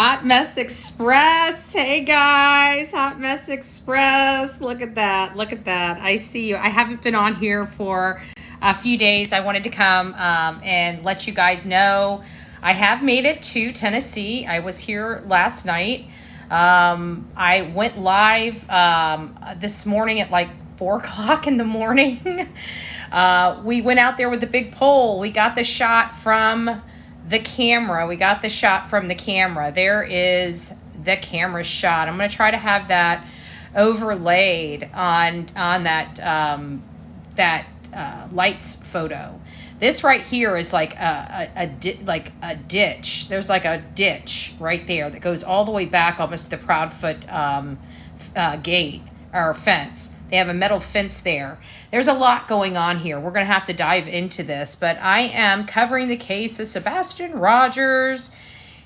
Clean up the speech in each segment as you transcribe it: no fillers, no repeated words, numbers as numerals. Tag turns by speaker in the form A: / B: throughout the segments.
A: Hot Mess Express. Hey guys, Hot Mess Express. Look at that. Look at that. I see you. I haven't been on here for a few days. I wanted to come and let you guys know I have made it to Tennessee. I was here last night. I went live this morning at like 4 o'clock in the morning. We went out there with the big pole. We got the shot from the camera. There is the camera shot. I'm going to try to have that overlaid on that lights photo. This right here is like a ditch. There's like a ditch right there that goes all the way back almost to the Proudfoot gate or fence. They have a metal fence there. There's a lot going on here. We're going to have to dive into this, but I am covering the case of Sebastian Rogers.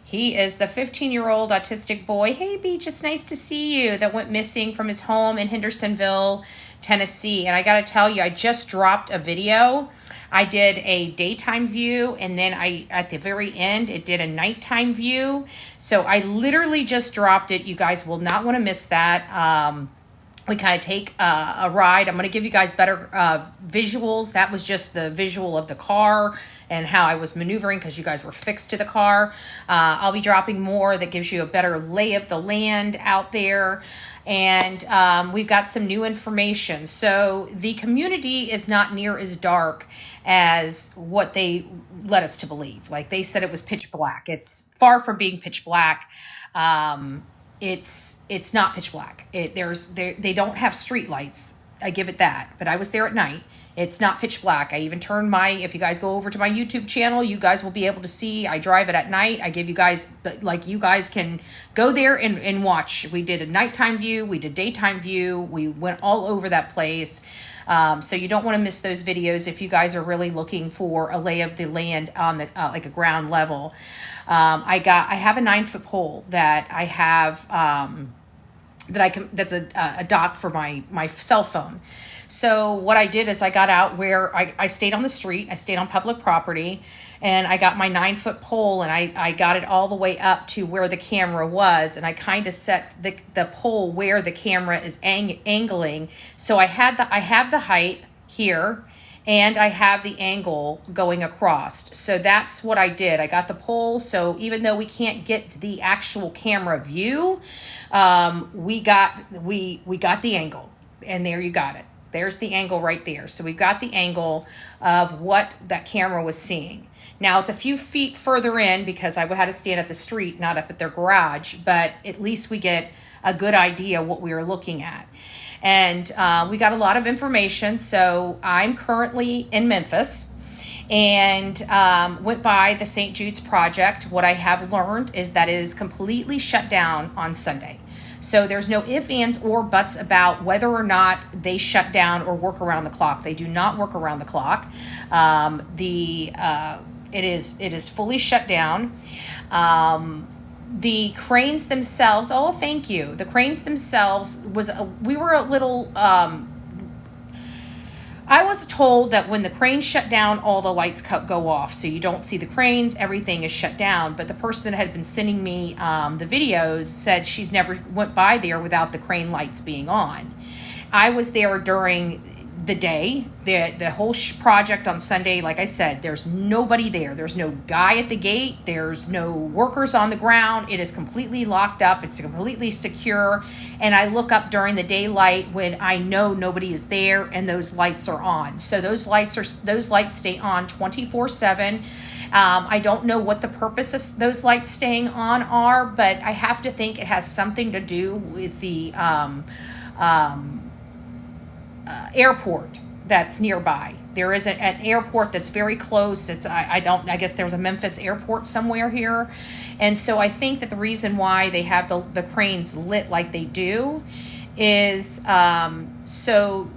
A: He is the 15-year-old autistic boy. Hey, Beach, it's nice to see you. That went missing from his home in Hendersonville, Tennessee. And I got to tell you, I just dropped a video. I did a daytime view, and then at the very end, it did a nighttime view. So I literally just dropped it. You guys will not want to miss that. We kind of take a ride. I'm going to give you guys better visuals. That was just the visual of the car and how I was maneuvering because you guys were fixed to the car. I'll be dropping more that gives you a better lay of the land out there. And we've got some new information. So the community is not near as dark as what they led us to believe. Like they said it was pitch black. It's far from being pitch black. It's not pitch black. They don't have street lights. I give it that. But I was there at night. It's not pitch black. I even turned if you guys go over to my YouTube channel, you guys will be able to see. I drive it at night. I give you guys, you guys can go there and watch. We did a nighttime view. We did daytime view. We went all over that place. So you don't want to miss those videos if you guys are really looking for a lay of the land on the like a ground level. I have a 9-foot pole that I have that's a dock for my cell phone. So what I did is I got out where I stayed on the street. I stayed on public property, and I got my 9-foot pole, and I got it all the way up to where the camera was, and I kind of set the pole where the camera is angling. So I have the height here, and I have the angle going across. So that's what I did. I got the pole, so even though we can't get the actual camera view, we got the angle, and there you got it. There's the angle right there. So we've got the angle of what that camera was seeing. Now it's a few feet further in because I had to stand at the street, not up at their garage, but at least we get a good idea what we were looking at. And we got a lot of information. So I'm currently in Memphis and went by the St. Jude's Project. What I have learned is that it is completely shut down on Sunday. So there's no ifs, ands, or buts about whether or not they shut down or work around the clock. They do not work around the clock. It is fully shut down. The cranes themselves. Oh, thank you. The cranes themselves we were a little. I was told that when the cranes shut down, all the lights go off. So you don't see the cranes, everything is shut down. But the person that had been sending me the videos said she's never went by there without the crane lights being on. I was there during the day, the whole project on Sunday. Like I said, there's nobody there. There's no guy at the gate. There's no workers on the ground. It is completely locked up. It's completely secure. And I look up during the daylight when I know nobody is there and those lights are on. So those lights stay on 24/7. I don't know what the purpose of those lights staying on are, but I have to think it has something to do with the airport that's nearby. There is an airport that's very close. I guess there's a Memphis airport somewhere here. And so I think that the reason why they have the cranes lit like they do is so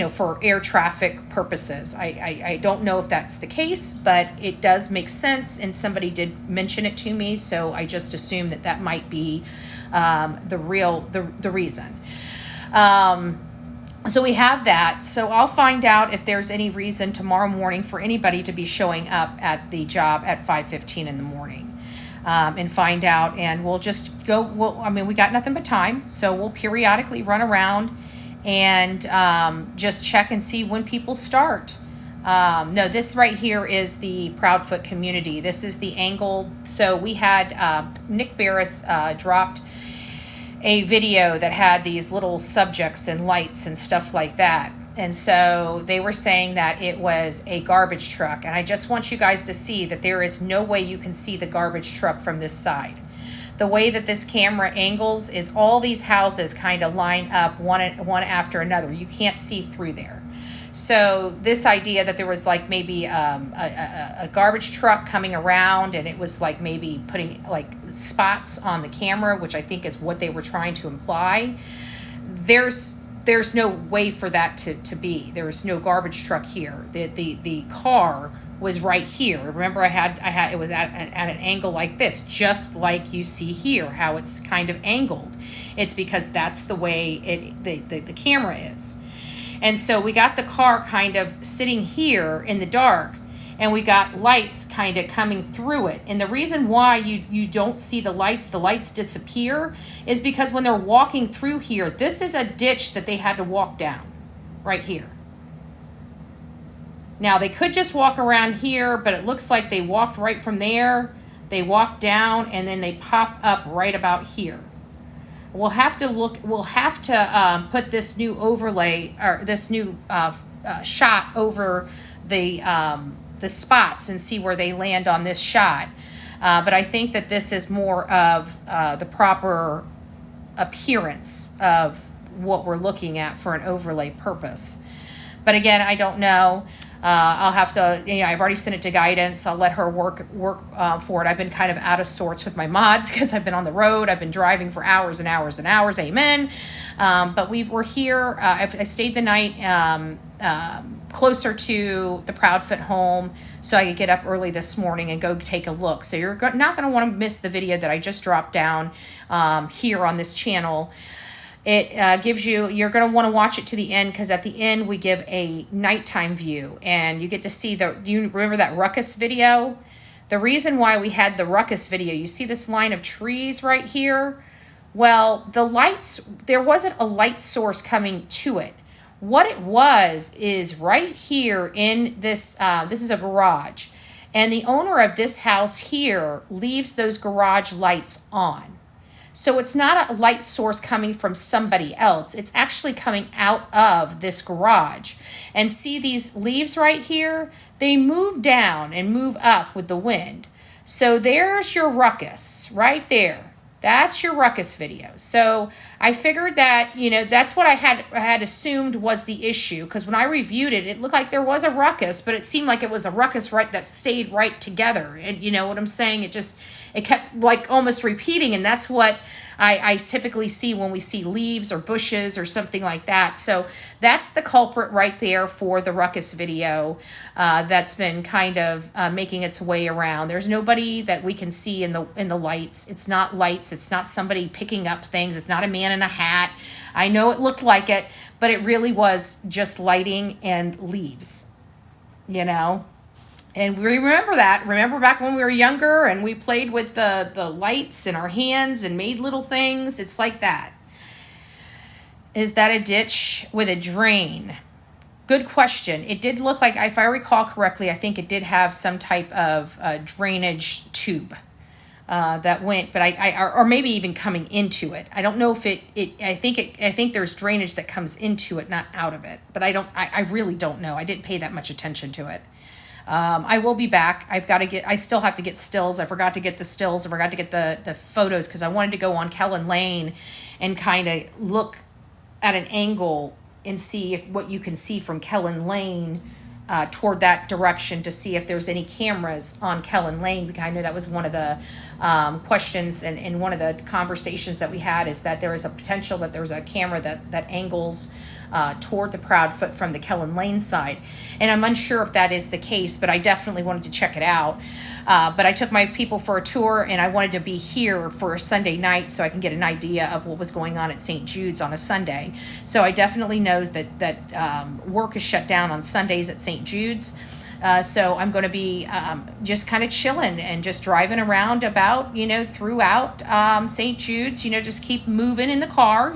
A: for air traffic purposes. I don't know if that's the case, but it does make sense, and somebody did mention it to me, so I just assume that might be the reason. So we have that. So I'll find out if there's any reason tomorrow morning for anybody to be showing up at the job at 5:15 in the morning. and find out. And we'll just go. We got nothing but time, so we'll periodically run around and just check and see when people start. No, this right here is the Proudfoot community. This is the angle. So we had Nick Barris dropped a video that had these little subjects and lights and stuff like that. And so they were saying that it was a garbage truck. And I just want you guys to see that there is no way you can see the garbage truck from this side. The way that this camera angles is all these houses kind of line up one after another. You can't see through there. So this idea that there was like maybe a garbage truck coming around and it was like maybe putting like spots on the camera, which I think is what they were trying to imply. There's no way for that to be. There was no garbage truck here. The car was right here. Remember, I had it was at an angle like this, just like you see here, how it's kind of angled. It's because that's the way the camera is. And so we got the car kind of sitting here in the dark, and we got lights kind of coming through it. And the reason why you don't see the lights disappear, is because when they're walking through here, this is a ditch that they had to walk down right here. Now, they could just walk around here, but it looks like they walked right from there. They walked down, and then they pop up right about here. We'll have to put this new overlay, or this new shot over the spots and see where they land on this shot. But I think that this is more of the proper appearance of what we're looking at for an overlay purpose. But again, I don't know. I'll have to, I've already sent it to guidance. I'll let her work for it. I've been kind of out of sorts with my mods because I've been on the road. I've been driving for hours and hours and hours. Amen. But we're here. I stayed the night closer to the Proudfoot home so I could get up early this morning and go take a look. So you're not going to want to miss the video that I just dropped down here on this channel. It gives you're going to want to watch it to the end, because at the end we give a nighttime view and you get to see do you remember that ruckus video? The reason why we had the ruckus video, you see this line of trees right here? Well, the lights, there wasn't a light source coming to it. What it was is right here in this, this is a garage, and the owner of this house here leaves those garage lights on. So it's not a light source coming from somebody else. It's actually coming out of this garage. And see these leaves right here? They move down and move up with the wind. So there's your ruckus right there. That's your ruckus video. So I figured that, that's what I had assumed was the issue, because when I reviewed it, it looked like there was a ruckus, but it seemed like it was a ruckus that stayed right together. And you know what I'm saying? It kept like almost repeating, and that's what I typically see when we see leaves or bushes or something like that. So that's the culprit right there for the ruckus video that's been kind of making its way around. There's nobody that we can see in the lights. It's not lights. It's not somebody picking up things. It's not a man in a hat. I know it looked like it, but it really was just lighting and leaves, And we remember that. Remember back when we were younger and we played with the lights in our hands and made little things? It's like that. Is that a ditch with a drain? Good question. It did look like, if I recall correctly, I think it did have some type of drainage tube that went, but or maybe even coming into it. I don't know if I think there's drainage that comes into it, not out of it. But I really don't know. I didn't pay that much attention to it. I will be back. I still have to get stills. I forgot to get the stills. I forgot to get the photos because I wanted to go on Kellen Lane and kind of look at an angle and see what you can see from Kellen Lane toward that direction, to see if there's any cameras on Kellen Lane, because I know that was one of the questions and one of the conversations that we had, is that there is a potential that there's a camera that angles toward the Proudfoot from the Kellen Lane side. And I'm unsure if that is the case, but I definitely wanted to check it out. But I took my people for a tour, and I wanted to be here for a Sunday night so I can get an idea of what was going on at St. Jude's on a Sunday. So I definitely know that work is shut down on Sundays at St. Jude's. So I'm going to be just kind of chilling and just driving around about, throughout St. Jude's, just keep moving in the car,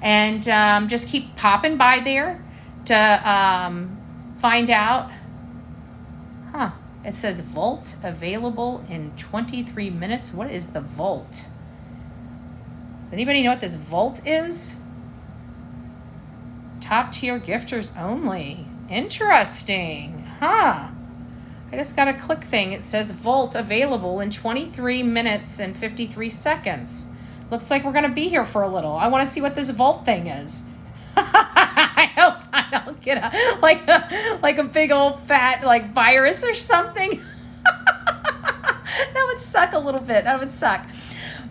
A: and just keep popping by there to find out. It says vault available in 23 minutes. What is the vault? Does anybody know what this vault is? Top tier gifters only. Interesting. I just got a click thing. It says vault available in 23 minutes and 53 seconds. Looks like we're going to be here for a little. I want to see what this vault thing is. I hope I don't get a big old fat virus or something. That would suck a little bit. That would suck.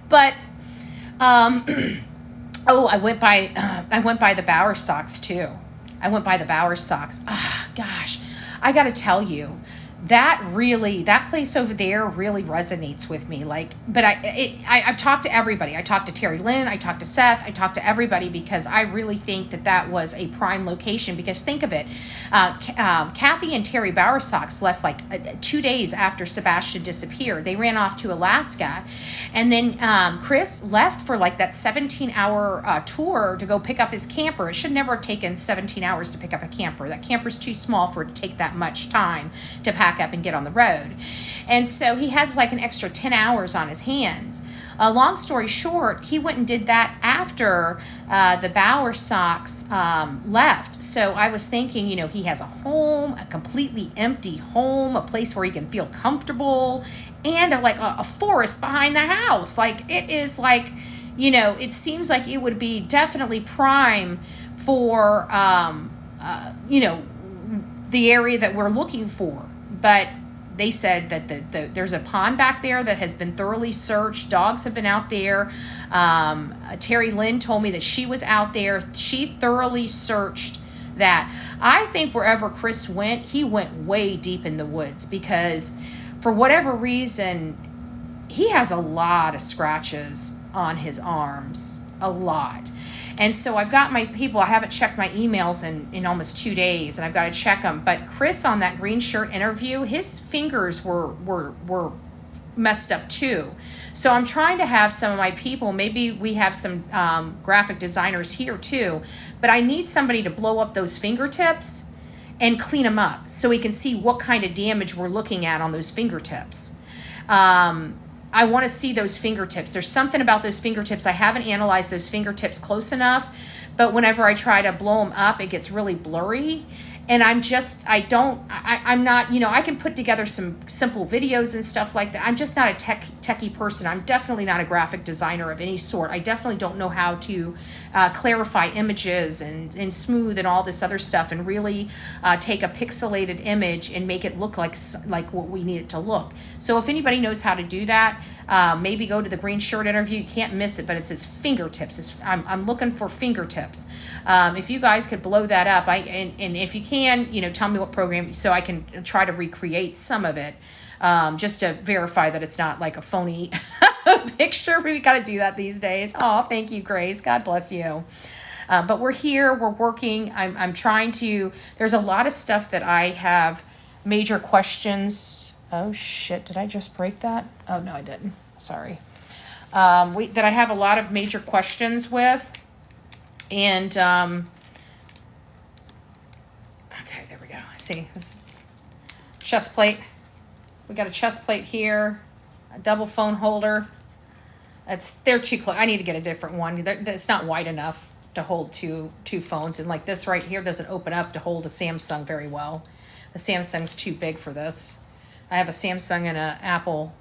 A: But I went by the Bauer socks too. I went by the Bauer socks. Gosh, I got to tell you, that place over there really resonates with me. But I've talked to everybody. I talked to Terry Lynn. I talked to Seth. I talked to everybody because I really think that was a prime location. Because think of it, Kathy and Terry Bowersox left 2 days after Sebastian disappeared. They ran off to Alaska, and then Chris left for that 17-hour tour to go pick up his camper. It should never have taken 17 hours to pick up a camper. That camper's too small for it to take that much time to pack up and get on the road. And so he had an extra 10 hours on his hands. Long story short, he went and did that after the Bauer socks left. So I was thinking, he has a home, a completely empty home, a place where he can feel comfortable, and a forest behind the house. It is it seems like it would be definitely prime for, the area that we're looking for. But they said that there's a pond back there that has been thoroughly searched. Dogs have been out there. Terry Lynn told me that she was out there. She thoroughly searched that. I think wherever Chris went, he went way deep in the woods because for whatever reason, he has a lot of scratches on his arms. A lot. And so I've got my people, I haven't checked my emails in almost 2 days, and I've got to check them. But Chris, on that green shirt interview, his fingers were messed up too. So I'm trying to have some of my people, maybe we have some graphic designers here too, but I need somebody to blow up those fingertips and clean them up so we can see what kind of damage we're looking at on those fingertips. I want to see those fingertips. There's something about those fingertips. I haven't analyzed those fingertips close enough, but whenever I try to blow them up, it gets really blurry. And I'm not, I can put together some simple videos and stuff like that. I'm just not a techie person. I'm definitely not a graphic designer of any sort. I definitely don't know how to clarify images and smooth and all this other stuff and really take a pixelated image and make it look like what we need it to look. So if anybody knows how to do that, maybe go to the green shirt interview. You can't miss it, but it says fingertips. I'm looking for fingertips. If you guys could blow that up, and if you can, tell me what program so I can try to recreate some of it, just to verify that it's not like a phony picture. We got to do that these days. Oh, thank you, Grace. God bless you. But we're here. We're working. I'm trying to. There's a lot of stuff that I have major questions. Oh shit! Did I just break that? Oh no, I didn't. Sorry. That I have a lot of major questions with, and okay, there we go. See this chest plate. We got a chest plate here, a double phone holder. They're too close. I need to get a different one. It's not wide enough to hold two phones, and like this right here doesn't open up to hold a Samsung very well. The Samsung's too big for this. I have a Samsung and an Apple,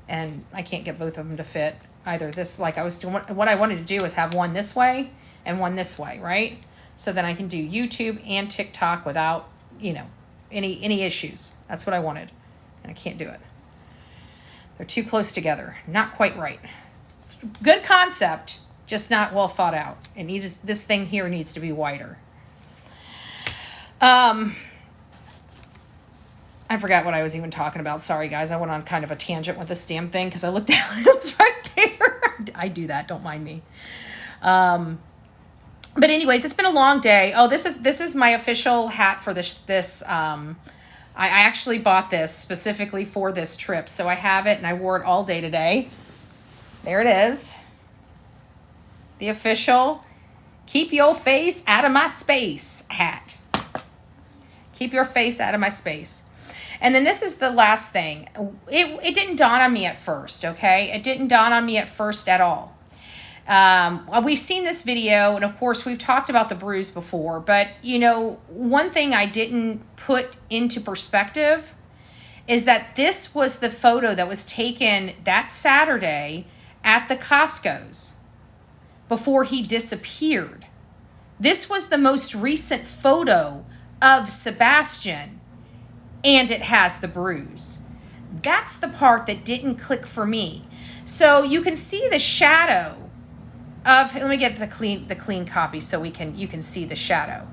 A: and I can't get both of them to fit either. This, like I was doing, what I wanted to do is have one this way and one this way, right? So then I can do YouTube and TikTok without, any issues. That's what I wanted, and I can't do it. They're too close together. Not quite right. Good concept, just not well thought out. And this thing here needs to be wider. I forgot what I was even talking about. Sorry, guys. I went on kind of a tangent with this damn thing because I looked down and it was right there. I do that. Don't mind me. But anyways, it's been a long day. Oh, this is my official hat for this I actually bought this specifically for this trip, so I have it and I wore it all day today. There it is. The official Keep Your Face Out of My Space hat. Keep your face out of my space. And then this is the last thing. It didn't dawn on me at first, okay? It didn't dawn on me at first at all. We've seen this video, and of course we've talked about the bruise before, but you know, one thing I didn't put into perspective is that this was the photo that was taken that Saturday at the Costco's before he disappeared. This was the most recent photo of Sebastian, and it has the bruise. That's the part that didn't click for me. So you can see the shadow of, let me get the clean copy so you can see the shadow.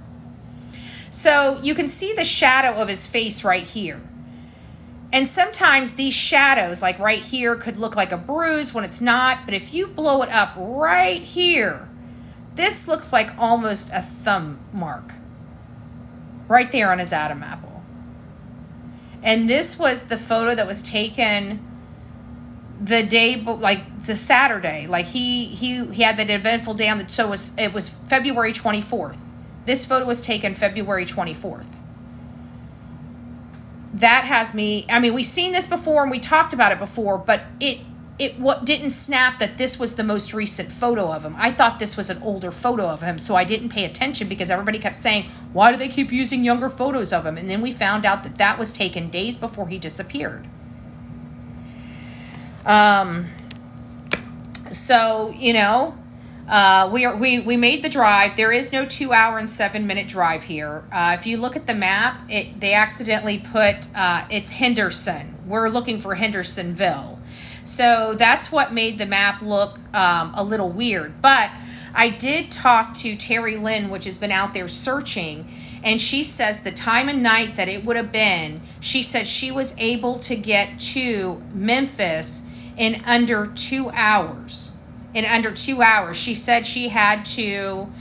A: So you can see the shadow of his face right here. And sometimes these shadows, like right here, could look like a bruise when it's not. But if you blow it up right here, this looks like almost a thumb mark right there on his Adam apple. And this was the photo that was taken the day, like the Saturday. Like he had that eventful day on the, so it was February 24th. This photo was taken February 24th. That has me, I mean, we've seen this before and we talked about it before, but it didn't snap that this was the most recent photo of him. I thought this was an older photo of him, so I didn't pay attention because everybody kept saying, why do they keep using younger photos of him? And then we found out that that was taken days before he disappeared. So, you know, we made the drive. There is no 2 hour and 7 minute drive here. If you look at the map, they accidentally put, it's Henderson. We're looking for Hendersonville. So that's what made the map look a little weird. But I did talk to Terry Lynn, which has been out there searching, and she says the time of night that it would have been, she said she was able to get to Memphis in under 2 hours. In under 2 hours. She said she had to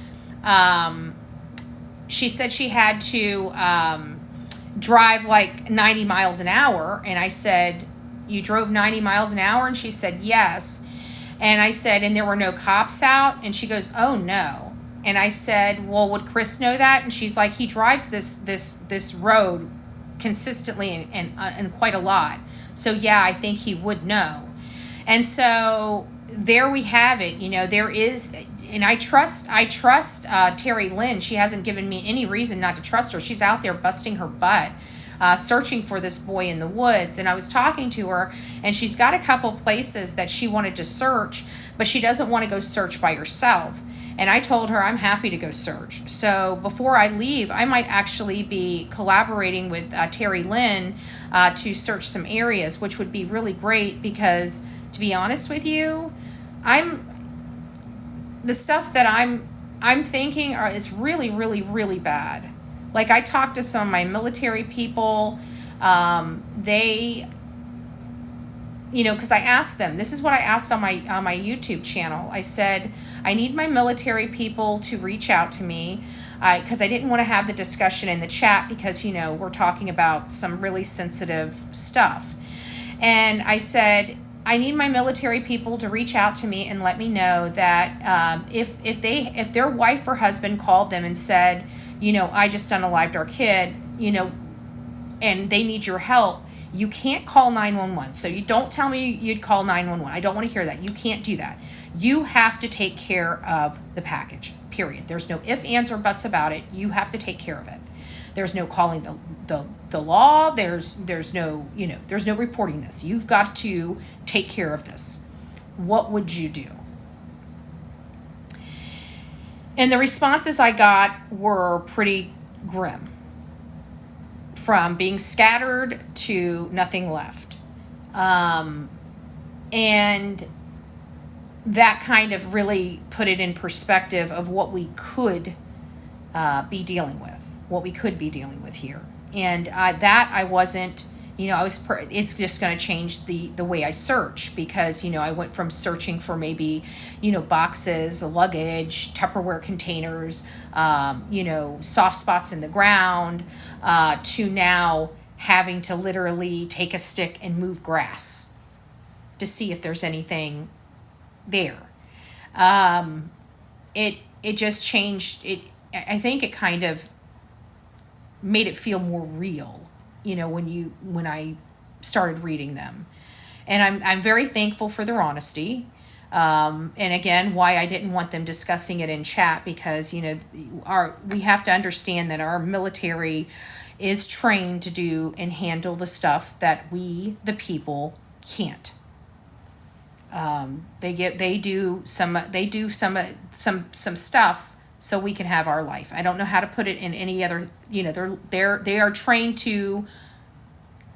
A: drive like 90 miles an hour. And I said, you drove 90 miles an hour? And she said, yes. And I said, and there were no cops out? And she goes, oh no. And I said, well, would Chris know that? And she's like, he drives this road consistently and quite a lot. So yeah, I think he would know. And so there we have it. You know, there is, and I trust Terry Lynn. She hasn't given me any reason not to trust her. She's out there busting her butt, searching for this boy in the woods. And I was talking to her, and she's got a couple places that she wanted to search, but she doesn't want to go search by herself. And I told her I'm happy to go search. So before I leave, I might actually be collaborating with Terry Lynn to search some areas, which would be really great because, to be honest with you, the stuff that I'm thinking is really, really, really bad. Like, I talked to some of my military people. They, you know, because I asked them, this is what I asked on my YouTube channel. I said, I need my military people to reach out to me because I didn't want to have the discussion in the chat because, you know, we're talking about some really sensitive stuff. And I said, I need my military people to reach out to me and let me know that if their wife or husband called them and said, you know, I just unalived our kid, you know, and they need your help, you can't call 911. So you don't tell me you'd call 911. I don't want to hear that. You can't do that. You have to take care of the package, period. There's no ifs, ands, or buts about it. You have to take care of it. There's no calling the law. There's no, you know, there's no reporting this. You've got to take care of this. What would you do? And the responses I got were pretty grim. From being scattered to nothing left. And that kind of really put it in perspective of what we could be dealing with. What we could be dealing with here. And that I wasn't, you know, it's just going to change the way I search because, you know, I went from searching for maybe, you know, boxes, luggage, Tupperware containers, you know, soft spots in the ground, to now having to literally take a stick and move grass to see if there's anything there. It just changed it. I think it kind of made it feel more real, when I started reading them. And I'm very thankful for their honesty. And again, why I didn't want them discussing it in chat, because, we have to understand that our military is trained to do and handle the stuff that we, the people, can't. They do some stuff so we can have our life. I don't know how to put it in any other, they are trained to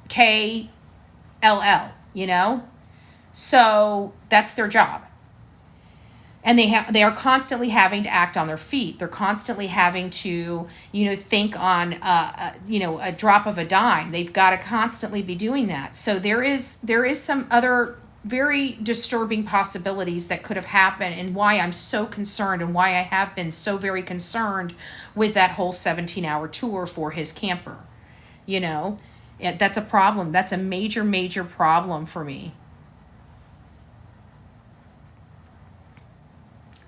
A: KLL, so that's their job. And they are constantly having to act on their feet. They're constantly having to, think on, a drop of a dime. They've got to constantly be doing that. So there is some other very disturbing possibilities that could have happened, and why I'm so concerned, and why I have been so very concerned with that whole 17-hour tour for his camper. That's a problem. That's a major, major problem for me.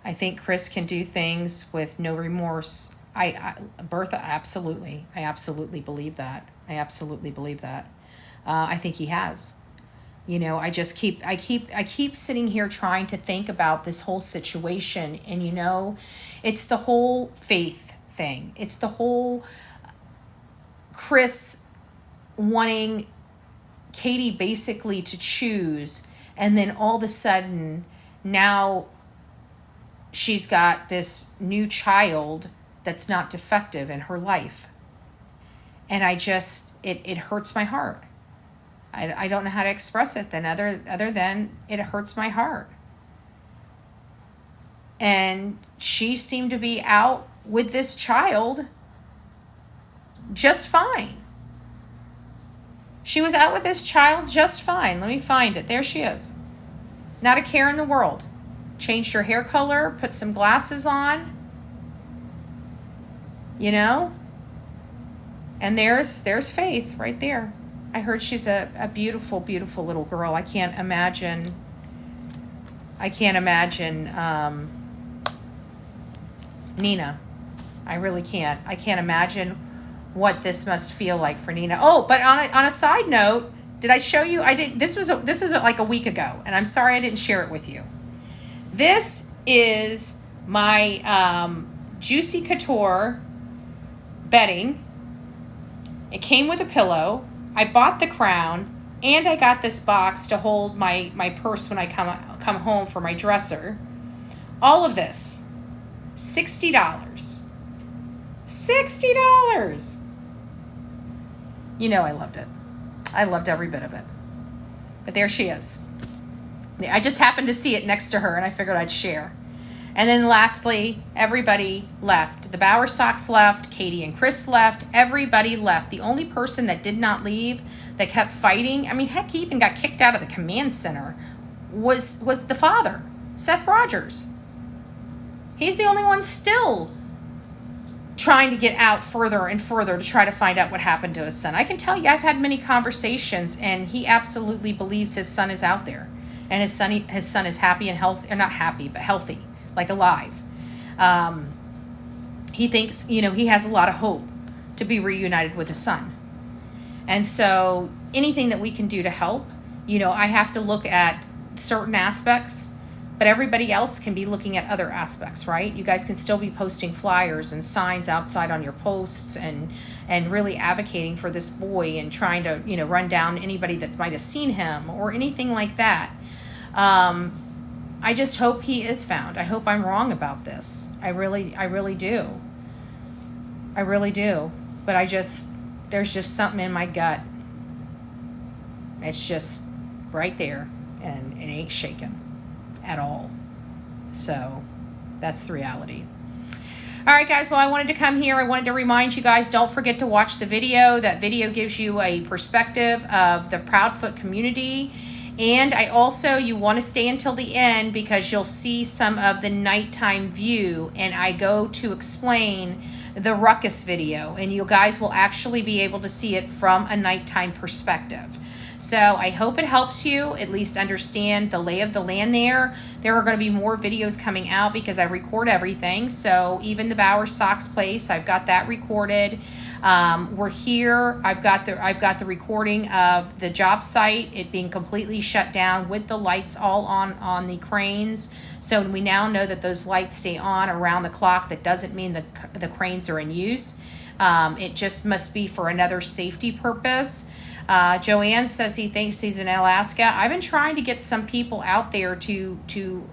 A: I think Chris can do things with no remorse. Bertha, absolutely. I absolutely believe that. I think he has. I keep sitting here trying to think about this whole situation, and it's the whole faith thing. It's the whole Chris wanting Katie basically to choose, and then all of a sudden now she's got this new child that's not defective in her life. And it hurts my heart. I don't know how to express it then other than it hurts my heart. And she seemed to be out with this child just fine. She was out with this child just fine. Let me find it. There she is. Not a care in the world. Changed her hair color, put some glasses on, and there's Faith right there. I heard she's a beautiful, beautiful little girl. I can't imagine Nina. I really can't. I can't imagine what this must feel like for Nina. Oh, but on a side note, did I show you? I did. This was like a week ago, and I'm sorry I didn't share it with you. This is my Juicy Couture bedding. It came with a pillow. I bought the crown, and I got this box to hold my purse when I come home for my dresser. All of this, $60. $60. I loved it. I loved every bit of it. But there she is. I just happened to see it next to her, and I figured I'd share. And then lastly, everybody left. The Bowersox left. Katie and Chris left. Everybody left. The only person that did not leave, that kept fighting, heck, he even got kicked out of the command center, was the father, Seth Rogers. He's the only one still trying to get out further and further to try to find out what happened to his son. I can tell you, I've had many conversations, and he absolutely believes his son is out there. And his son is happy and healthy, or not happy, but healthy, like alive. He thinks, he has a lot of hope to be reunited with his son. And so anything that we can do to help, I have to look at certain aspects, but everybody else can be looking at other aspects, right? You guys can still be posting flyers and signs outside on your posts and really advocating for this boy and trying to, run down anybody that might have seen him or anything like that. I just hope he is found. I hope I'm wrong about this. I really do. I really do. But there's just something in my gut. It's just right there, and it ain't shaking at all. So that's the reality. All right, guys. Well, I wanted to come here. I wanted to remind you guys, don't forget to watch the video. That video gives you a perspective of the Proudfoot community. And you want to stay until the end, because you'll see some of the nighttime view, and I go to explain the ruckus video, and you guys will actually be able to see it from a nighttime perspective. So I hope it helps you at least understand the lay of the land there. There are going to be more videos coming out because I record everything. So even the Bauer Sox place, I've got that recorded. We're here. I've got the recording of the job site, it being completely shut down with the lights all on the cranes. So we now know that those lights stay on around the clock. That doesn't mean the cranes are in use. It just must be for another safety purpose. Joanne says he thinks he's in Alaska. I've been trying to get some people out there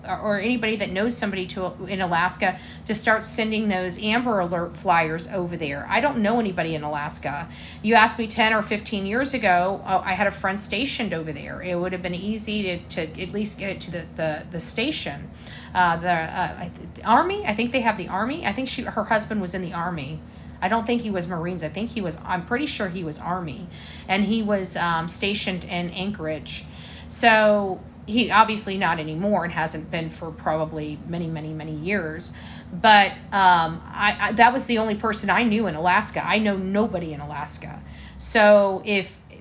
A: or anybody that knows somebody in Alaska to start sending those Amber Alert flyers over there. I don't know anybody in Alaska. You asked me 10 or 15 years ago, I had a friend stationed over there. It would have been easy to at least get it to the station. The Army, I think they have the Army. I think her husband was in the Army. I don't think he was Marines. I'm pretty sure he was Army. And he was stationed in Anchorage. So he obviously not anymore and hasn't been for probably many, many, many years. But I that was the only person I knew in Alaska. I know nobody in Alaska. So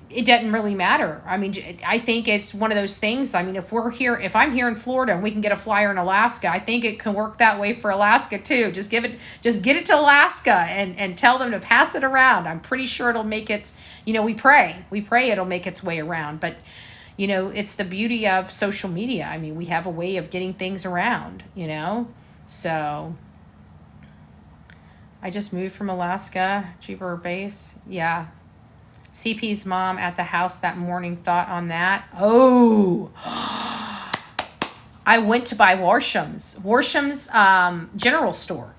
A: it doesn't really matter. I mean, I think it's one of those things. I mean, if I'm here in Florida and we can get a flyer in Alaska, I think it can work that way for Alaska too. Just get it to Alaska and tell them to pass it around. I'm pretty sure it'll make we pray it'll make its way around. But, it's the beauty of social media. I mean, we have a way of getting things around, so I just moved from Alaska, Jupiter base. Yeah. CP's mom at the house that morning, thought on that. Oh, I went to buy Warsham's general store.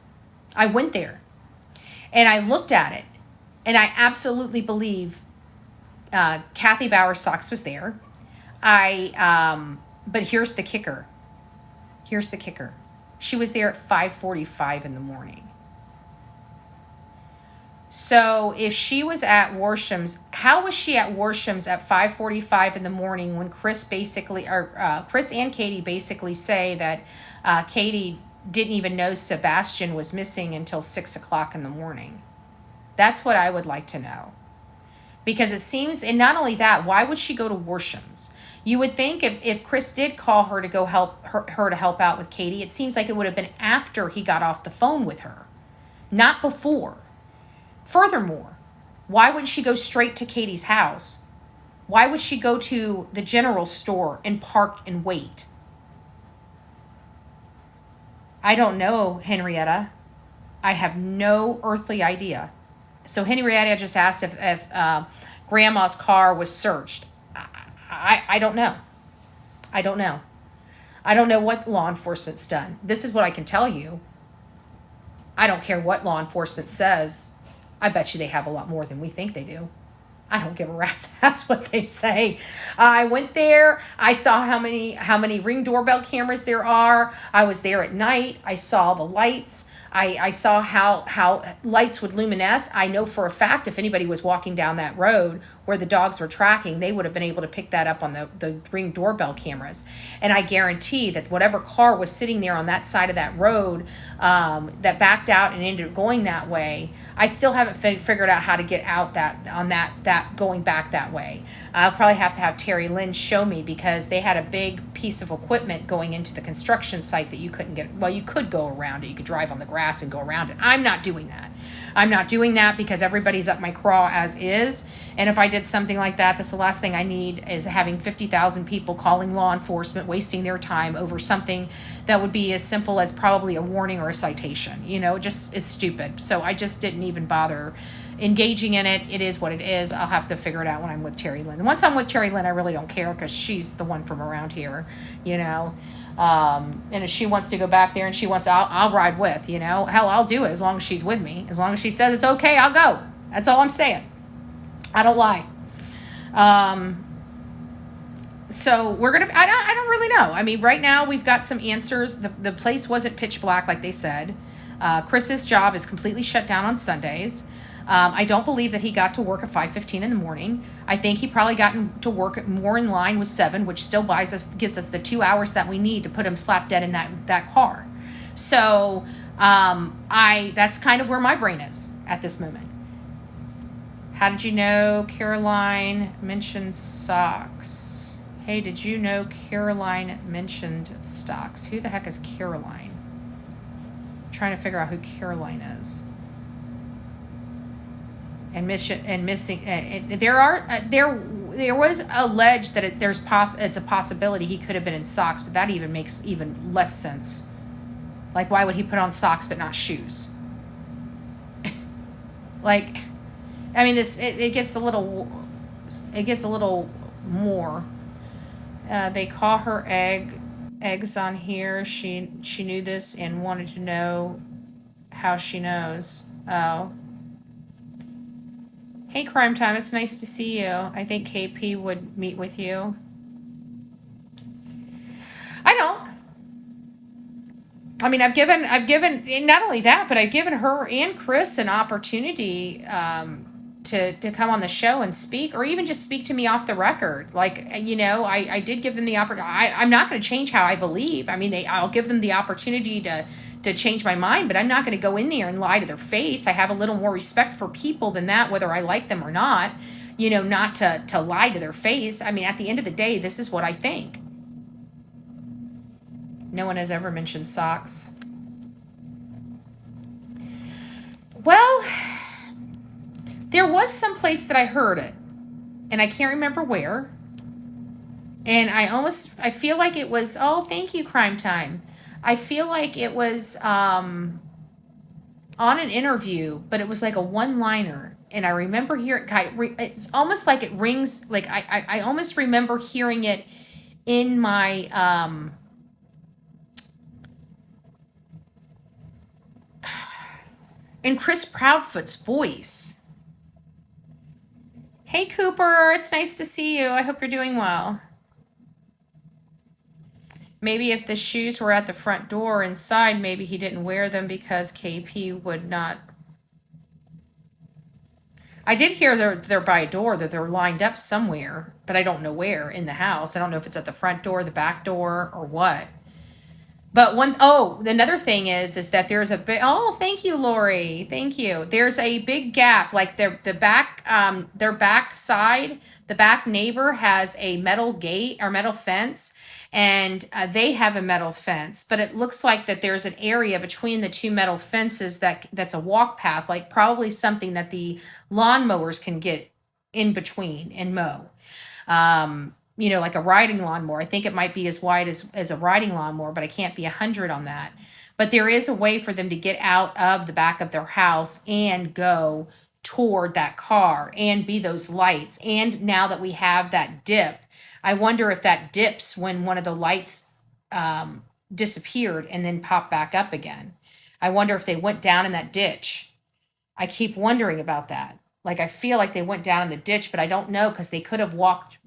A: I went there and I looked at it and I absolutely believe Kathy Bauer Sox was there. But here's the kicker. She was there at 5:45 in the morning. So if she was at Warsham's, how was she at Warsham's at 5:45 in the morning when Chris and Katie basically say that Katie didn't even know Sebastian was missing until 6 o'clock in the morning? That's what I would like to know. Because it seems, and not only that, why would she go to Warsham's? You would think if Chris did call her to go help her to help out with Katie, it seems like it would have been after he got off the phone with her, not before. Furthermore, why wouldn't she go straight to Katie's house? Why would she go to the general store and park and wait? I don't know, Henrietta. I have no earthly idea. So Henrietta just asked if Grandma's car was searched. I don't know. I don't know what law enforcement's done. This is what I can tell you. I don't care what law enforcement says. I bet you they have a lot more than we think they do. I don't give a rat's ass what they say. I went there. I saw how many Ring doorbell cameras there are. I was there at night. I saw the lights. I saw how lights would luminesce. I know for a fact if anybody was walking down that road where the dogs were tracking, they would have been able to pick that up on the Ring doorbell cameras. And I guarantee that whatever car was sitting there on that side of that road that backed out and ended up going that way, I still haven't figured out how to get out that going back that way. I'll probably have to have Terry Lynn show me because they had a big piece of equipment going into the construction site that you couldn't get. Well, you could go around it. You could drive on the grass and go around it. I'm not doing that because everybody's up my craw as is. And if I did something like that, that's the last thing I need is having 50,000 people calling law enforcement, wasting their time over something that would be as simple as probably a warning or a citation. Just is stupid. So I just didn't even bother engaging in it. It is what it is. I'll have to figure it out when I'm with Terry Lynn. And once I'm with Terry Lynn, I really don't care because she's the one from around here, and if she wants to go back there and she wants, I'll ride with, hell, I'll do it as long as she's with me. As long as she says it's okay, I'll go. That's all I'm saying. I don't lie. So we're going to, I don't really know. I mean, right now we've got some answers. The place wasn't pitch black like they said. Chris's job is completely shut down on Sundays. I don't believe that he got to work at 5:15 in the morning. I think he probably got to work more in line with 7, which still gives us the 2 hours that we need to put him slap dead in that car. So That's kind of where my brain is at this moment. How did you know Caroline mentioned socks? Hey, did you know Caroline mentioned stocks? Who the heck is Caroline? I'm trying to figure out who Caroline is. And missing. There was alleged that it's a possibility he could have been in socks, but that even makes even less sense. Like, why would he put on socks but not shoes? Like, I mean, it gets a little more. They call her eggs on here. She knew this and wanted to know how she knows. Oh. Hey, Crime Time, it's nice to see you. I think KP would meet with you. I don't. I mean, I've given not only that, but I've given her and Chris an opportunity to come on the show and speak, or even just speak to me off the record. Like, I did give them the opportunity. I'm not going to change how I believe. I mean, I'll give them the opportunity to change my mind, but I'm not going to go in there and lie to their face. I have a little more respect for people than that, whether I like them or not. Not to lie to their face. I mean, at the end of the day, this is what I think. No one has ever mentioned socks. Well, there was some place that I heard it, and I can't remember where. And I feel like it was, oh, thank you, Crime Time. I feel like it was on an interview, but it was like a one-liner. And I remember hearing, it's almost like it rings, like I almost remember hearing it in my, in Chris Proudfoot's voice. Hey, Cooper, it's nice to see you. I hope you're doing well. Maybe if the shoes were at the front door inside, maybe he didn't wear them because KP would not. I did hear they're by a door, that they're lined up somewhere, but I don't know where in the house. I don't know if it's at the front door, the back door, or what. But another thing is that there's a big, thank you, Lori. Thank you. There's a big gap, like the back, their back side, the back neighbor has a metal gate or metal fence, and they have a metal fence, but it looks like that there's an area between the two metal fences that's a walk path, like probably something that the lawnmowers can get in between and mow. Like a riding lawnmower. I think it might be as wide as a riding lawnmower, but I can't be 100 on that. But there is a way for them to get out of the back of their house and go toward that car and be those lights. And now that we have that dip, I wonder if that dips when one of the lights disappeared and then popped back up again. I wonder if they went down in that ditch. I keep wondering about that. Like, I feel like they went down in the ditch, but I don't know, because they could have walked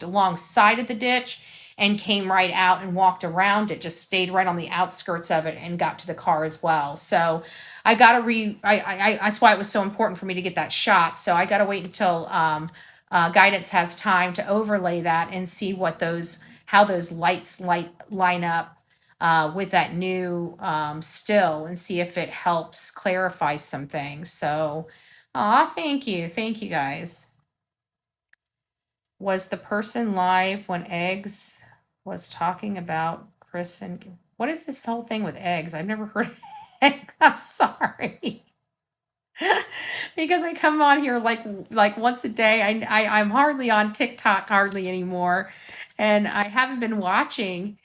A: alongside of the ditch and came right out and walked around it, just stayed right on the outskirts of it and got to the car as well. So I got to that's why it was so important for me to get that shot. So I got to wait until guidance has time to overlay that and see how those lights line up with that new still, and see if it helps clarify some things. So, thank you guys. Was the person live when Eggs was talking about Chris and what is this whole thing with eggs? I've never heard of eggs. I'm sorry. Because I come on here like once a day. I'm hardly on TikTok hardly anymore, and I haven't been watching.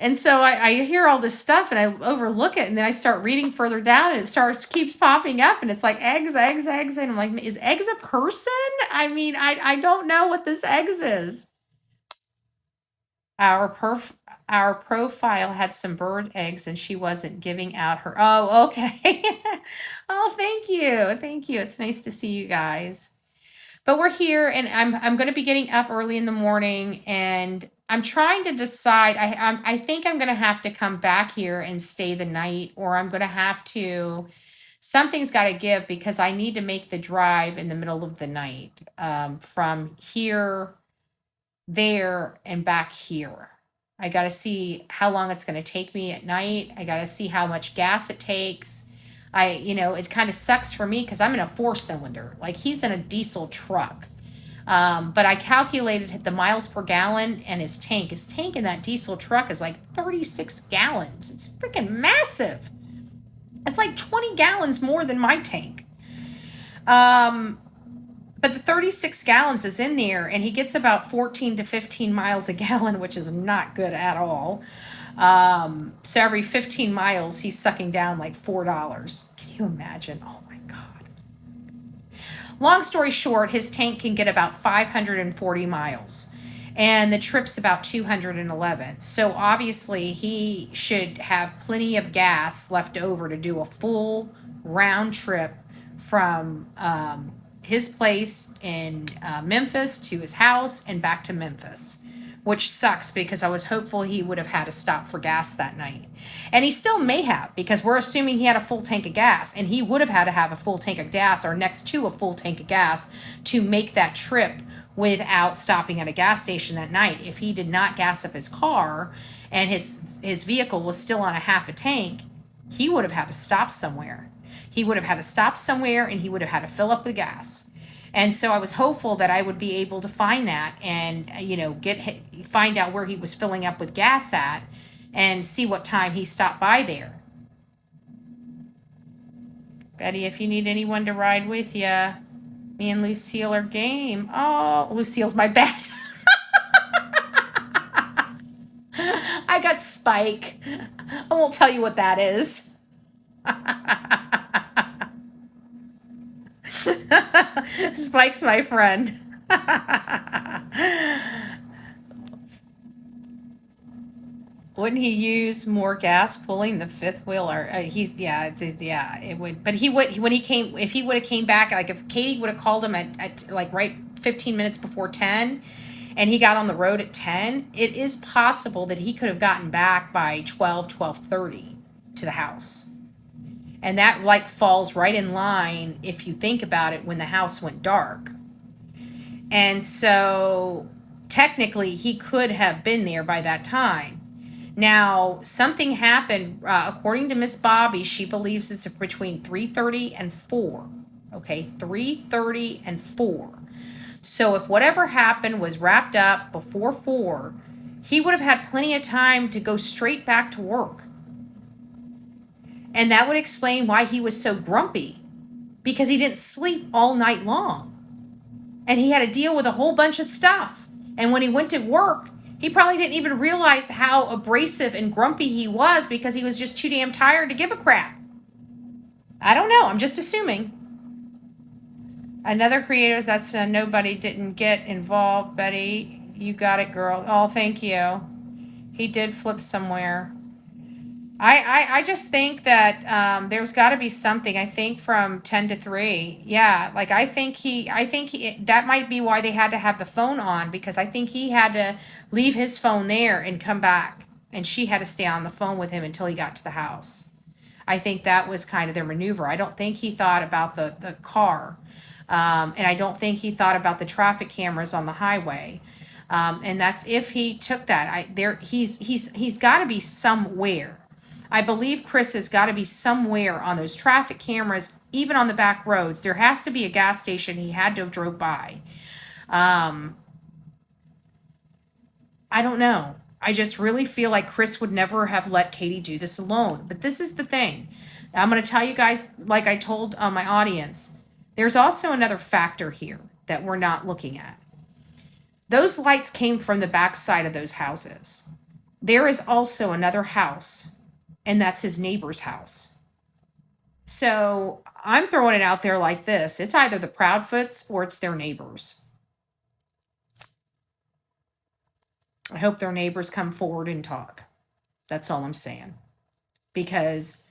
A: And so I hear all this stuff and I overlook it, and then I start reading further down and it keeps popping up, and it's like eggs. And I'm like, is eggs a person? I mean, I don't know what this eggs is. Our profile had some bird eggs and she wasn't giving out her. Oh, okay. Oh, thank you. It's nice to see you guys. But we're here, and I'm going to be getting up early in the morning, and I'm trying to decide. I think I'm going to have to come back here and stay the night, or I'm going to have to. Something's got to give, because I need to make the drive in the middle of the night from here, there, and back here. I got to see how long it's going to take me at night. I got to see how much gas it takes. It kind of sucks for me because I'm in a 4-cylinder. Like, he's in a diesel truck. But I calculated the miles per gallon and his tank. His tank in that diesel truck is like 36 gallons. It's freaking massive. It's like 20 gallons more than my tank. But the 36 gallons is in there, and he gets about 14 to 15 miles a gallon, which is not good at all. So every 15 miles, he's sucking down like $4. Can you imagine? Oh my God. Long story short, his tank can get about 540 miles, and the trip's about 211. So obviously, he should have plenty of gas left over to do a full round trip from his place in Memphis to his house and back to Memphis, which sucks because I was hopeful he would have had to stop for gas that night. And he still may have, because we're assuming he had a full tank of gas, and he would have had to have a full tank of gas or next to a full tank of gas to make that trip without stopping at a gas station that night. If he did not gas up his car and his vehicle was still on a half a tank, he would have had to stop somewhere. He would have had to stop somewhere, and he would have had to fill up the gas. And so I was hopeful that I would be able to find that and, find out where he was filling up with gas at and see what time he stopped by there. Betty, if you need anyone to ride with you, me and Lucille are game. Oh, Lucille's my bet. I got Spike. I won't tell you what that is. Spike's my friend. Wouldn't he use more gas pulling the fifth wheel? Or it would. But he would when he came. If he would have came back, like if Katie would have called him at like right 15 minutes before 10, and he got on the road at 10, it is possible that he could have gotten back by 12:30 to the house. And that like falls right in line if you think about it when the house went dark. And so technically he could have been there by that time. Now, something happened, according to Miss Bobby, she believes it's between 3:30 and 4. Okay, 3:30 and 4. So if whatever happened was wrapped up before 4, he would have had plenty of time to go straight back to work. And that would explain why he was so grumpy, because he didn't sleep all night long. And he had to deal with a whole bunch of stuff. And when he went to work, he probably didn't even realize how abrasive and grumpy he was because he was just too damn tired to give a crap. I don't know. I'm just assuming. Another creator, that's nobody didn't get involved. Betty, you got it, girl. Oh, thank you. He did flip somewhere. I just think that there's got to be something. I think from 10 to 3. Yeah, like I think that might be why they had to have the phone on, because I think he had to leave his phone there and come back, and she had to stay on the phone with him until he got to the house. I think that was kind of their maneuver. I don't think he thought about the car, and I don't think he thought about the traffic cameras on the highway. And that's if he took that. He's got to be somewhere. I believe Chris has got to be somewhere on those traffic cameras, even on the back roads. There has to be a gas station he had to have drove by. I don't know. I just really feel like Chris would never have let Katie do this alone. But this is the thing. I'm going to tell you guys, like I told my audience, there's also another factor here that we're not looking at. Those lights came from the back side of those houses. There is also another house, and that's his neighbor's house. So I'm throwing it out there like this. It's either the Proudfoots or it's their neighbors. I hope their neighbors come forward and talk. That's all I'm saying. Because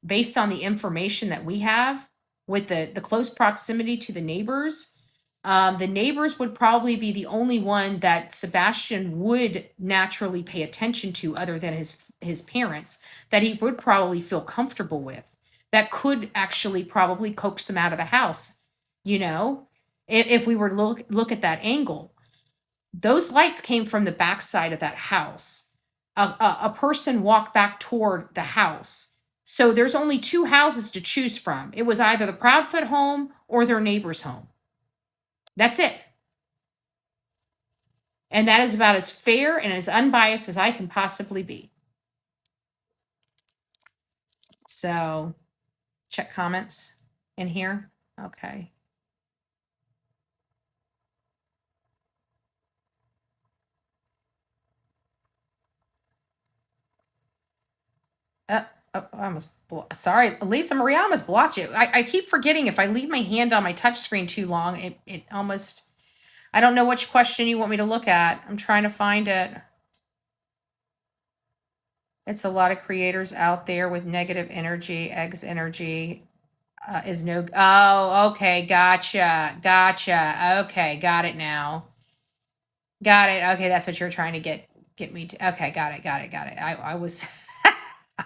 A: based on the information that we have with the close proximity to the neighbors would probably be the only one that Sebastian would naturally pay attention to, other than his parents, that he would probably feel comfortable with, that could actually probably coax him out of the house, if we were to look at that angle. Those lights came from the backside of that house. a person walked back toward the house. So there's only two houses to choose from. It was either the Proudfoot home or their neighbor's home. That's it. And that is about as fair and as unbiased as I can possibly be. So check comments in here. Okay. I almost sorry, Lisa Marie, I almost blocked you. I keep forgetting if I leave my hand on my touch screen too long, it almost, I don't know which question you want me to look at. I'm trying to find it. It's a lot of creators out there with negative energy. Eggs energy is no. Oh, okay. Gotcha. Okay. Got it now. Got it. Okay. That's what you're trying to get me to. Okay. Got it. I was,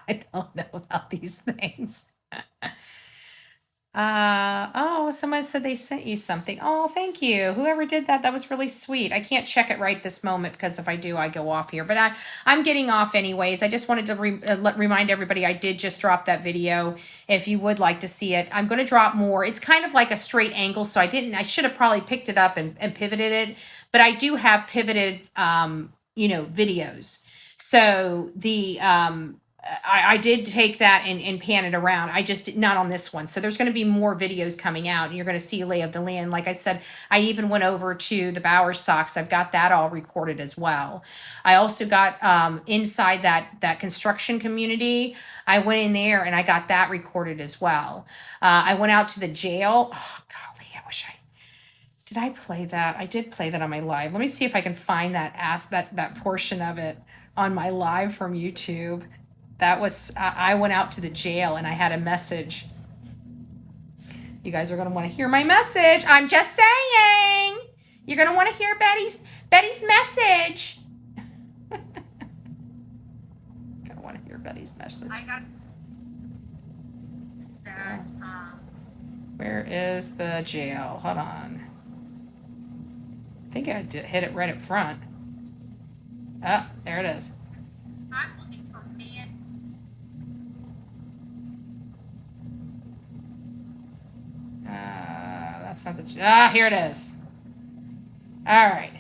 A: I don't know about these things. Oh, someone said they sent you something. Oh, thank you. Whoever did that, that was really sweet. I can't check it right this moment because if I do, I go off here. But I'm getting off anyways. I just wanted to remind everybody I did just drop that video. If you would like to see it, I'm going to drop more. It's kind of like a straight angle, so I should have probably picked it up and pivoted it. But I do have pivoted, videos. So I did take that and pan it around. I just not on this one. So there's going to be more videos coming out, and you're going to see lay of the land. Like I said, I even went over to the Bower Sox. I've got that all recorded as well. I also got inside that construction community. I went in there and I got that recorded as well. I went out to the jail. Oh golly, I wish did I play that? I did play that on my live. Let me see if I can find that portion of it on my live from YouTube. That was, I went out to the jail and I had a message. You guys are going to want to hear my message. I'm just saying. You're going to want to hear Betty's message. Going to want to hear Betty's message. I got that. Where is the jail? Hold on. I think I did hit it right up front. Oh, there it is. That's not the. Here it is. All right.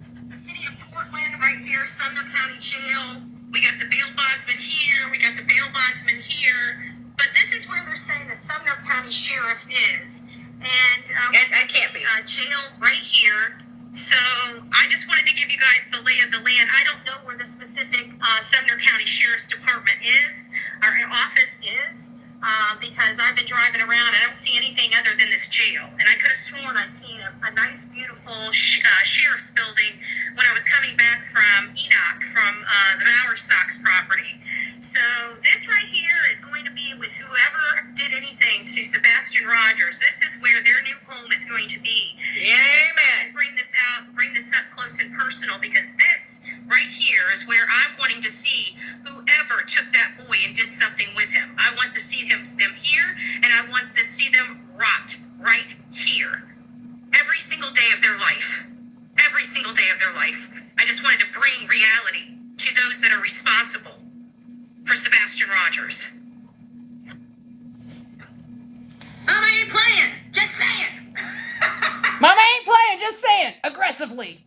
A: This is the city of Portland, right near Sumner County Jail. We got the bail bondsman here. We got the bail bondsman here. But this is where they're saying the Sumner County Sheriff is, and I can't be jail right here. So I just wanted to give you guys the lay of the land. I don't know where the specific Sumner County Sheriff's Department is, or office is, because I've been driving around. I don't see anything other than this jail. And I could have sworn I seen a nice, beautiful sheriff's building when I was coming back from Enoch, from the Bower Sox property. So this right here is going to be with whoever did anything to Sebastian Rogers. This is where their new home is going to be. Yeah, amen. Bring this up close and personal, because this right here is where I'm wanting to see whoever took that boy and did something with him. I want to see them here, and I want to see them rot right here. Every single day of their life. Every single day of their life. I just wanted to bring reality to those that are responsible for Sebastian Rogers. Mama ain't playing, just saying. Mama ain't playing, just saying, aggressively.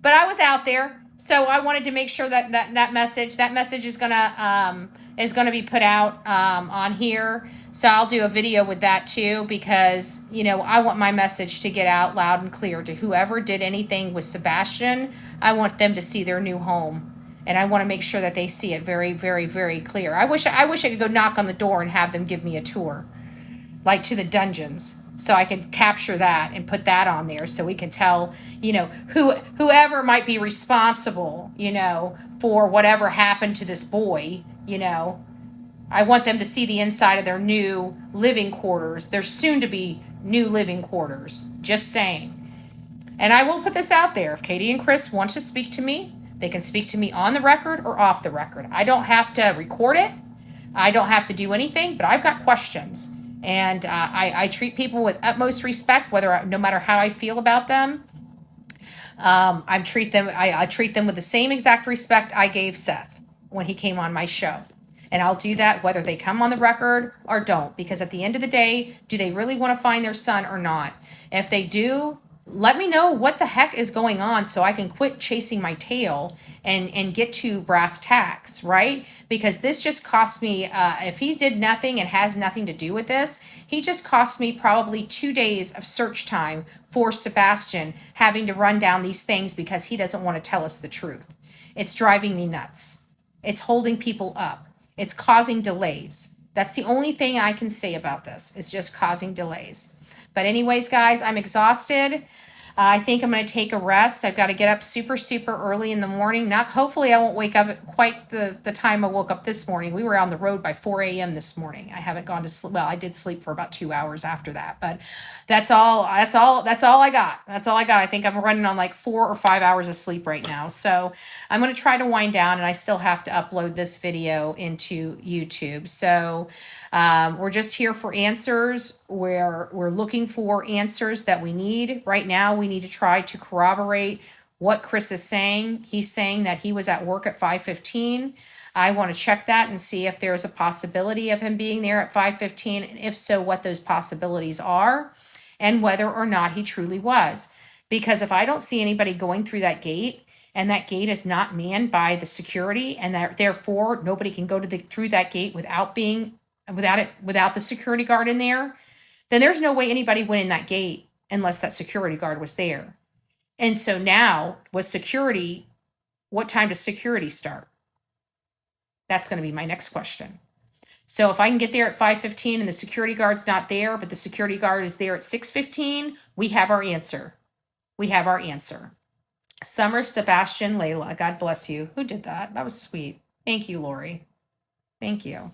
A: But I was out there, so I wanted to make sure that message is gonna be put out on here. So I'll do a video with that too, because I want my message to get out loud and clear to whoever did anything with Sebastian. I want them to see their new home, and I want to make sure that they see it very, very, very clear. I wish I could go knock on the door and have them give me a tour, like to the dungeons, so I could capture that and put that on there, so we can tell, whoever might be responsible, for whatever happened to this boy, I want them to see the inside of their new living quarters. Their soon-to-be new living quarters. Just saying. And I will put this out there. If Katie and Chris want to speak to me, they can speak to me on the record or off the record. I don't have to record it. I don't have to do anything, but I've got questions. And I treat people with utmost respect, no matter how I feel about them. I treat them with the same exact respect I gave Seth when he came on my show. And I'll do that whether they come on the record or don't, because at the end of the day, do they really want to find their son or not? If they do, let me know what the heck is going on so I can quit chasing my tail and get to brass tacks, right? Because this just cost me, if he did nothing and has nothing to do with this, he just cost me probably 2 days of search time for Sebastian having to run down these things because he doesn't want to tell us the truth. It's driving me nuts. It's holding people up. It's causing delays. That's the only thing I can say about this. It's just causing delays. But anyways, guys, I'm exhausted. I think I'm going to take a rest. I've got to get up super, super early in the morning. Hopefully I won't wake up at quite the time I woke up this morning. We were on the road by 4 a.m. this morning. I haven't gone to sleep. Well, I did sleep for about 2 hours after that, but that's all I got. That's all I got. I think I'm running on like 4 or 5 hours of sleep right now. So I'm going to try to wind down, and I still have to upload this video into YouTube. So we're just here for answers. We're looking for answers that we need. Right now, we need to try to corroborate what Chris is saying. He's saying that he was at work at 5:15. I want to check that and see if there's a possibility of him being there at 5:15, and if so, what those possibilities are, and whether or not he truly was. Because if I don't see anybody going through that gate, and that gate is not manned by the security, and that therefore nobody can go through that gate without the security guard in there, then there's no way anybody went in that gate unless that security guard was there. And so now, what time does security start? That's going to be my next question. So if I can get there at 5:15 and the security guard's not there, but the security guard is there at 6:15, we have our answer. Summer, Sebastian, Layla, God bless you. Who did that? That was sweet. Thank you, Lori. Thank you.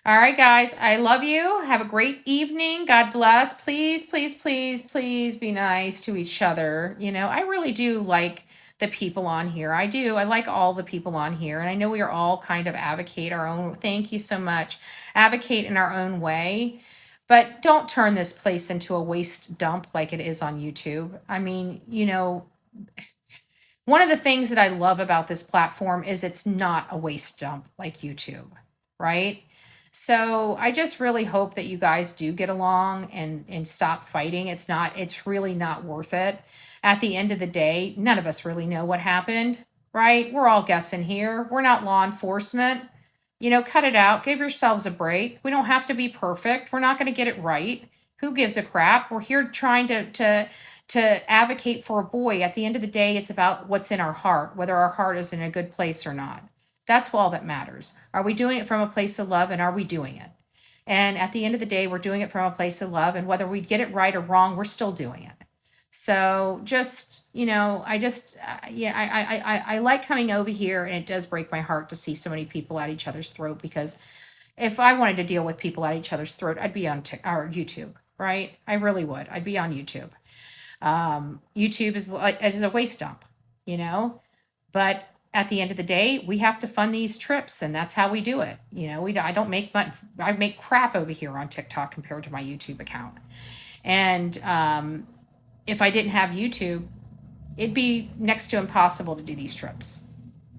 A: All right, guys, I love you. Have a great evening. God bless. Please, please, please, please be nice to each other. I really do like the people on here. I do. I like all the people on here. And I know we are all kind of advocate our own. Thank you so much. Advocate in our own way. But don't turn this place into a waste dump like it is on YouTube. I mean, one of the things that I love about this platform is it's not a waste dump like YouTube, right? So I just really hope that you guys do get along and stop fighting. It's really not worth it. At the end of the day, none of us really know what happened, right? We're all guessing here. We're not law enforcement. Cut it out. Give yourselves a break. We don't have to be perfect. We're not going to get it right. Who gives a crap? We're here trying to advocate for a boy. At the end of the day, it's about what's in our heart, whether our heart is in a good place or not. That's all that matters. Are we doing it from a place of love, and are we doing it? And at the end of the day, we're doing it from a place of love, and whether we get it right or wrong, we're still doing it. So I like coming over here, and it does break my heart to see so many people at each other's throat, because if I wanted to deal with people at each other's throat, I'd be on YouTube, right? I really would. I'd be on YouTube. YouTube is a waste dump, but at the end of the day, we have to fund these trips, and that's how we do it. I don't make much. I make crap over here on TikTok compared to my YouTube account. And if I didn't have YouTube, it'd be next to impossible to do these trips.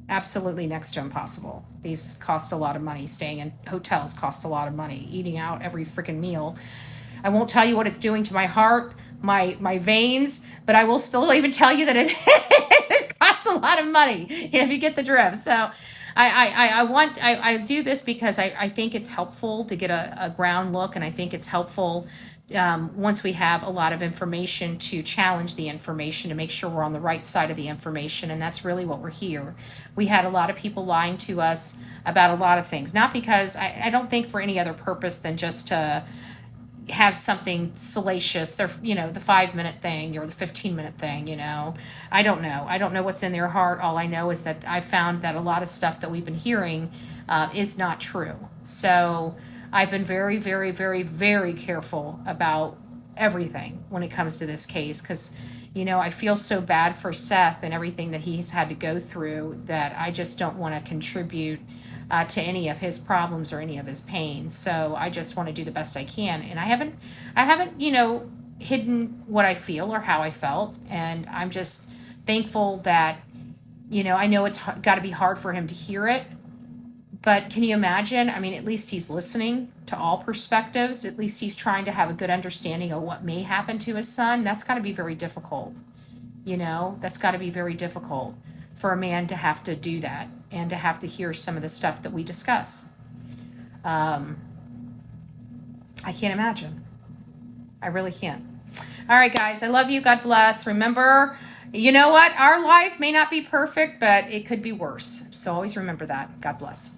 A: Absolutely next to impossible. These cost a lot of money. Staying in hotels cost a lot of money. Eating out every freaking meal. I won't tell you what it's doing to my heart, my veins, but I will still even tell you that it costs a lot of money, if you get the drift. So I do this because I think it's helpful to get a ground look, and I think it's helpful once we have a lot of information to challenge the information, to make sure we're on the right side of the information. And that's really what we're here. We had a lot of people lying to us about a lot of things, not because I don't think for any other purpose than just to have something salacious. They're, the 5-minute thing or the 15-minute thing, I don't know what's in their heart. All I know is that I found that a lot of stuff that we've been hearing is not true. So I've been very, very, very, very careful about everything when it comes to this case, because I feel so bad for Seth and everything that he's had to go through, that I just don't want to contribute to any of his problems or any of his pain. So I just want to do the best I can. And I haven't hidden what I feel or how I felt. And I'm just thankful that, I know it's got to be hard for him to hear it, but can you imagine? I mean, at least he's listening to all perspectives. At least he's trying to have a good understanding of what may happen to his son. That's got to be very difficult. That's got to be very difficult for a man to have to do that and to have to hear some of the stuff that we discuss. I can't imagine. I really can't. All right, guys, I love you. God bless. Remember, you know what? Our life may not be perfect, but it could be worse. So always remember that. God bless.